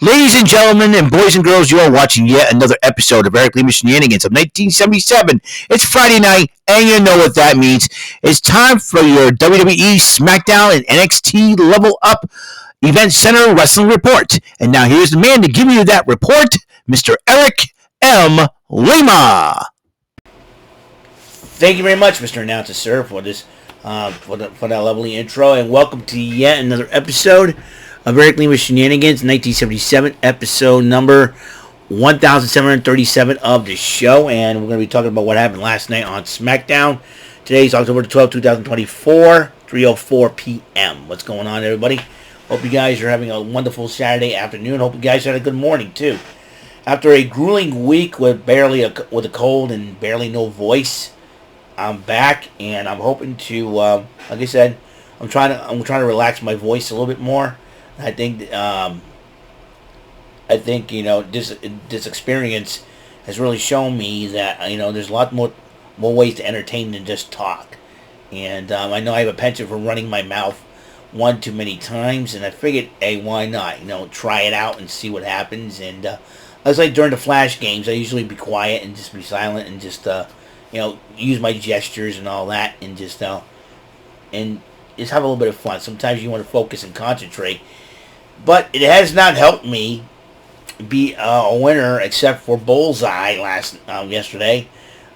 Ladies and gentlemen, and boys and girls, you are watching yet another episode of Lima Shenanigans of 1977. It's Friday night, and you know what that means. It's time for your WWE, SmackDown, and NXT Level Up Event Center Wrestling Report. And now here's the man to give you that report, Mr. Eric M. Lima. Thank you very much, Mr. Announcer, sir, for this for that lovely intro, and welcome to yet another episode of Lima Shenanigans, 1977, episode number 1737 of the show, and we're going to be talking about what happened last night on SmackDown. Today's October 12, 2024, 3:04 p.m. What's going on, everybody? Hope you guys are having a wonderful Saturday afternoon. Hope you guys had a good morning, too. After a grueling week with with a cold and barely no voice, I'm back, and I'm hoping to, like I said, I'm trying to relax my voice a little bit more. I think you know, this experience has really shown me that, you know, there's a lot more ways to entertain than just talk. And I know I have a penchant for running my mouth one too many times, and I figured, hey, why not? You know, try it out and see what happens. And I was like, during the Flash games, I usually be quiet and just be silent and just you know, use my gestures and all that, and just have a little bit of fun. Sometimes you want to focus and concentrate. But it has not helped me be a winner, except for Bullseye yesterday.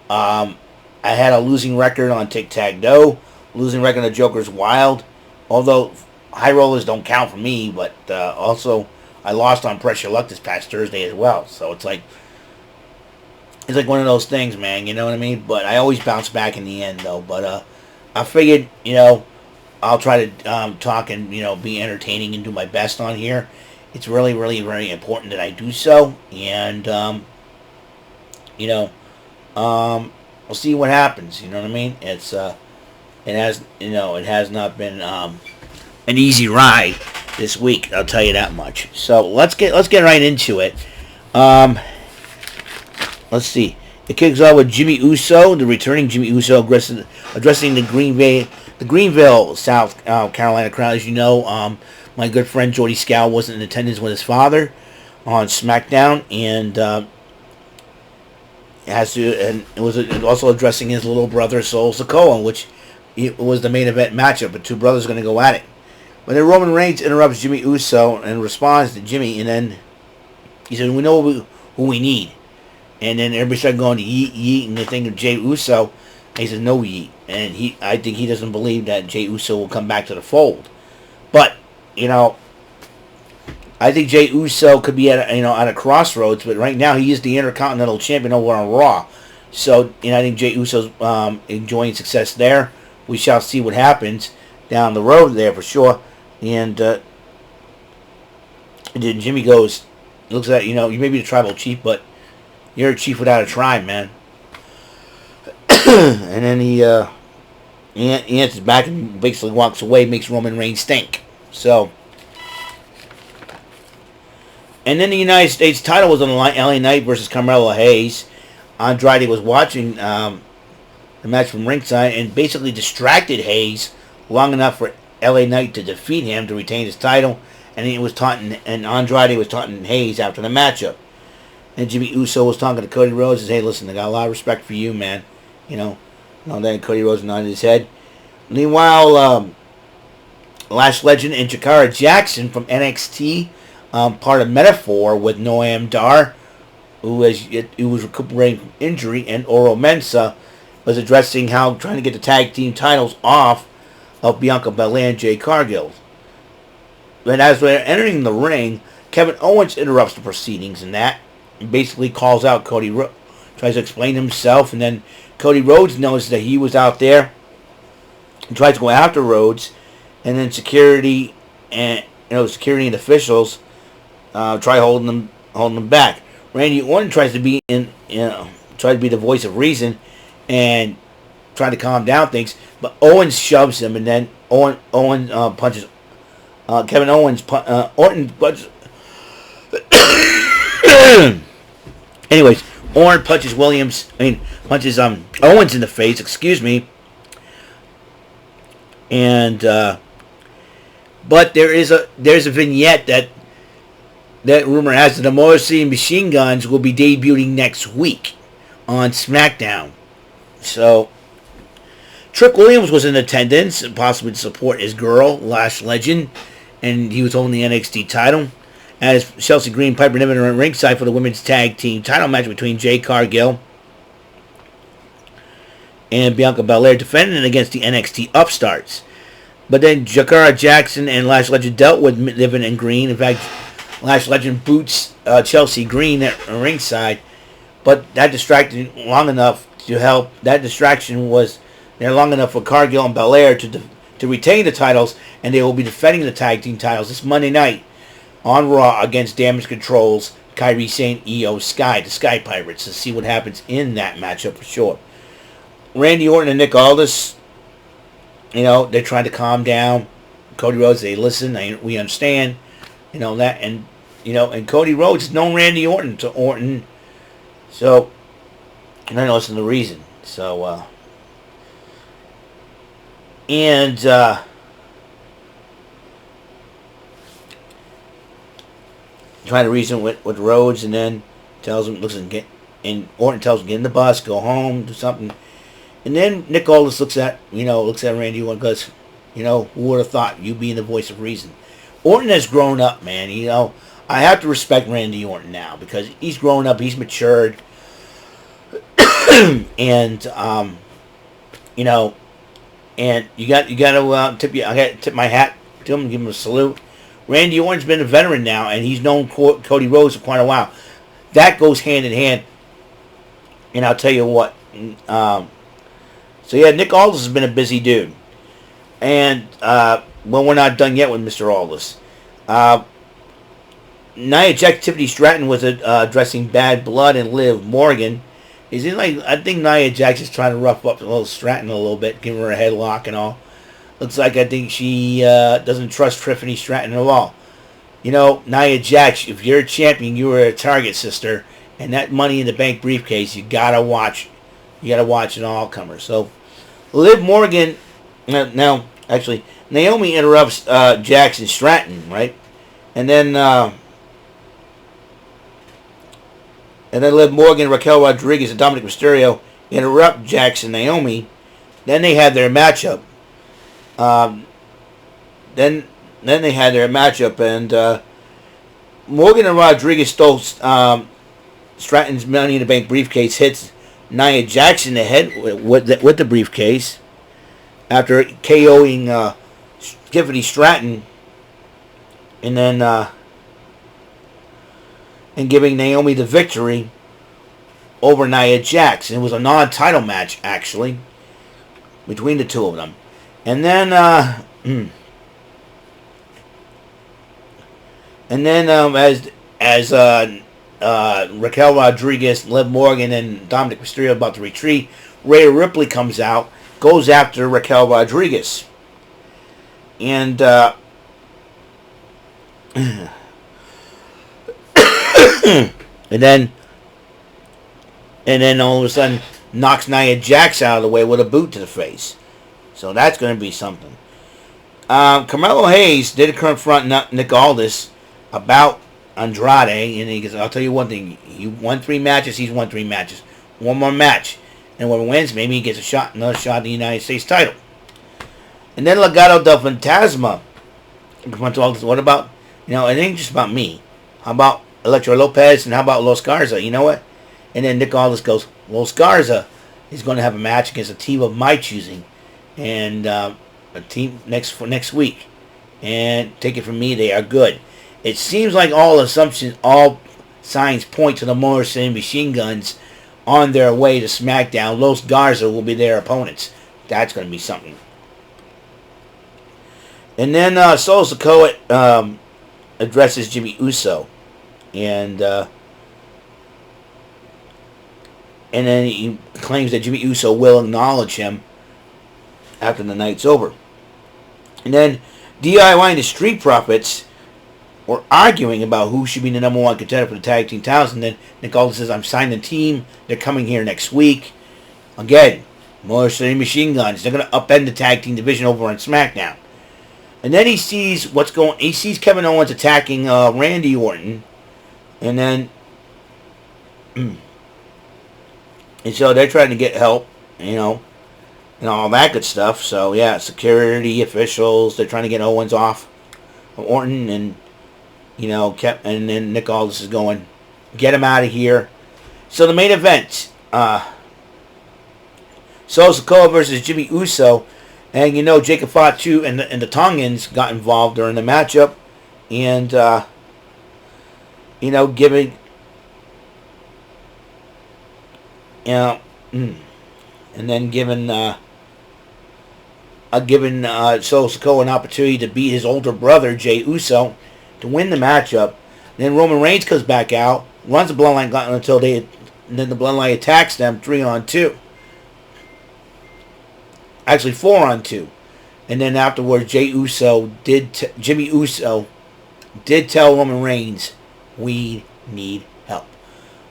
I had a losing record on Tic-Tac-Dough, losing record on Joker's Wild, although high rollers don't count for me, but also I lost on Pressure Luck this past Thursday as well. So it's like one of those things, man, you know what I mean? But I always bounce back in the end, though. But I figured, you know, I'll try to talk and, you know, be entertaining and do my best on here. It's really, really, very important that I do so. And, you know, we'll see what happens. You know what I mean? It has not been an easy ride this week. I'll tell you that much. So let's get right into it. Let's see. It kicks off with Jimmy Uso, the returning Jimmy Uso, addressing the Greenville, South Carolina crowd. As you know, my good friend Jordy Scow wasn't in attendance with his father on SmackDown, and it was also addressing his little brother Sol Sikoa, which it was the main event matchup. But two brothers going to go at it. But then Roman Reigns interrupts Jimmy Uso and responds to Jimmy, and then he says, "We know who we need." And then everybody started going to yeet, and they think of Jey Uso. And he says, no yeet. And I think he doesn't believe that Jey Uso will come back to the fold. But, you know, I think Jey Uso could be at a crossroads. But right now, he is the Intercontinental Champion over on Raw. So, you know, I think Jey Uso's enjoying success there. We shall see what happens down the road there for sure. And then Jimmy goes, looks at, you know, you may be the tribal chief, but you're a chief without a tribe, man. And then he answers back and basically walks away, makes Roman Reigns stink. So, and then the United States title was on the line, LA Knight versus Carmelo Hayes. Andrade was watching the match from ringside and basically distracted Hayes long enough for LA Knight to defeat him to retain his title, and Andrade was taunting Hayes after the matchup. And Jimmy Uso was talking to Cody Rhodes and says, hey, listen, I got a lot of respect for you, man. You know, then Cody Rhodes nodded his head. Meanwhile, Lash Legend and Jakara Jackson from NXT, part of Metaphor with Noam Dar, who was recuperating from injury, and Oro Mensah was addressing how trying to get the tag team titles off of Bianca Belair and Jade Cargill. And as they're entering the ring, Kevin Owens interrupts the proceedings and basically calls out Cody Rhodes, tries to explain himself, and then Cody Rhodes knows that he was out there and tries to go after Rhodes, and then security and officials try holding them back. Randy Orton tries to be the voice of reason and try to calm down things, but Owens shoves him, and then Owen punches Kevin Owens. Orton punches. Anyways, Orton punches Owens in the face, excuse me. And but there's a vignette that that rumor has it the Motor City Machine Guns will be debuting next week on SmackDown. So, Trick Williams was in attendance, possibly to support his girl, Lash Legend, and he was holding the NXT title. As Chelsea Green, Piper Niven are at ringside for the women's tag team title match between Jade Cargill and Bianca Belair, defending against the NXT upstarts. But then Jakara Jackson and Lash Legend dealt with Niven and Green. In fact, Lash Legend boots Chelsea Green at ringside, but that distracted long enough to help. That distraction was there long enough for Cargill and Belair to retain the titles, and they will be defending the tag team titles this Monday night on Raw against Damage Control's Kairi Sane, Io Sky, the Sky Pirates, to see what happens in that matchup for sure. Randy Orton and Nick Aldis, they're trying to calm down Cody Rhodes. They listen, we understand, that, and Cody Rhodes has known Randy Orton so, and I know it's the reason. So, trying to reason with Rhodes, and then tells him, and Orton tells him, get in the bus, go home, do something. And then Nick Aldis looks at Randy Orton and goes, who would have thought, you being the voice of reason. Orton has grown up, man. I have to respect Randy Orton now because he's grown up, he's matured, and and you got to tip my hat to him and give him a salute. Randy Orton's been a veteran now, and he's known Cody Rhodes for quite a while. That goes hand in hand. And I'll tell you what. So yeah, Nick Aldis has been a busy dude, and we're not done yet with Mr. Aldis. Nia Jax, Tiffany Stratton was addressing Bad Blood and Liv Morgan. I think Nia Jax is trying to rough up little Stratton a little bit, giving her a headlock and all. Looks like I think she doesn't trust Tiffany Stratton at all. Nia Jax, if you're a champion, you are a target, sister. And that Money in the Bank briefcase, you gotta watch. You gotta watch an all-comer. So, Liv Morgan, now, actually, Naomi interrupts Jax and Stratton, right? And then Liv Morgan, Raquel Rodriguez, and Dominic Mysterio interrupt Jax and Naomi. Then they had their matchup. Then they had their matchup, and Morgan and Rodriguez stole Stratton's Money in the Bank briefcase, hits Nia Jax in the head with the briefcase after KOing Tiffany Stratton, and then and giving Naomi the victory over Nia Jax. And it was a non-title match actually between the two of them. And then as Raquel Rodriguez, Liv Morgan, and Dominic Mysterio about to retreat, Rhea Ripley comes out, goes after Raquel Rodriguez, and and then all of a sudden knocks Nia Jax out of the way with a boot to the face. So that's going to be something. Carmelo Hayes did confront Nick Aldis about Andrade, and he goes, I'll tell you one thing, he won 3 matches, he's won 3 matches. One more match, and whoever wins, maybe he gets another shot at the United States title. And then Legado del Fantasma confronts Aldis. What about, it ain't just about me. How about Electro Lopez, and how about Los Garza? You know what? And then Nick Aldis goes, Los Garza is going to have a match against a team of my choosing, and a team next week. And take it from me, they are good. It seems like all signs point to the Motor City Machine Guns on their way to SmackDown. Los Garza will be their opponents. That's going to be something. And then Solo Sikoa addresses Jimmy Uso, and then he claims that Jimmy Uso will acknowledge him after the night's over. And then DIY and the Street Profits were arguing about who should be the number 1 contender for the tag team titles, and then Nick Aldis says, I'm signing the team, they're coming here next week. Again, Motor City Machine Guns, they're going to upend the tag team division over on SmackDown. And then he sees Kevin Owens attacking Randy Orton, And then, and so they're trying to get help, and all that good stuff. So yeah, security officials, they're trying to get Owens off of Orton, and and then Nick Aldis is going, get him out of here. So the main event, Solo Sikoa versus Jimmy Uso, and Jacob Fatu and the Tongans got involved during the matchup, and giving and then giving Solo Sikoa an opportunity to beat his older brother Jey Uso to win the matchup. Then Roman Reigns comes back out, runs the Bloodline Gauntlet and then the Bloodline attacks them 3-on-2. Actually 4-on-2. And then afterwards, Jimmy Uso did tell Roman Reigns, we need help.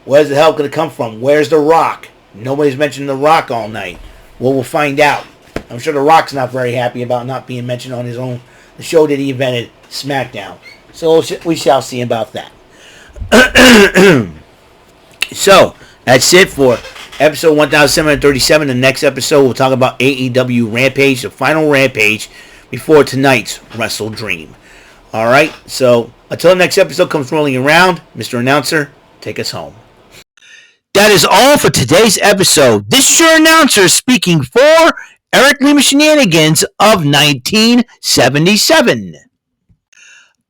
Where's the help going to come from? Where's The Rock? Nobody's mentioned The Rock all night. Well, we'll find out. I'm sure The Rock's not very happy about not being mentioned on the show that he invented, SmackDown. So we shall see about that. So, that's it for episode 1737. The next episode, we'll talk about AEW Rampage, the final Rampage, before tonight's Wrestle Dream. Alright, so until the next episode comes rolling around, Mr. Announcer, take us home. That is all for today's episode. This is your announcer speaking for Eric Lima Shenanigans of 1977.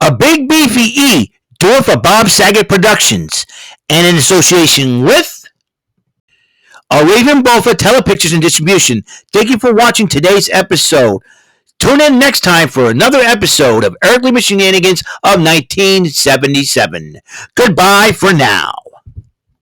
A Big Beefy E, do it for Bob Saget Productions, and in association with A Raven Bofa Telepictures and Distribution. Thank you for watching today's episode. Tune in next time for another episode of Eric Lima Shenanigans of 1977. Goodbye for now.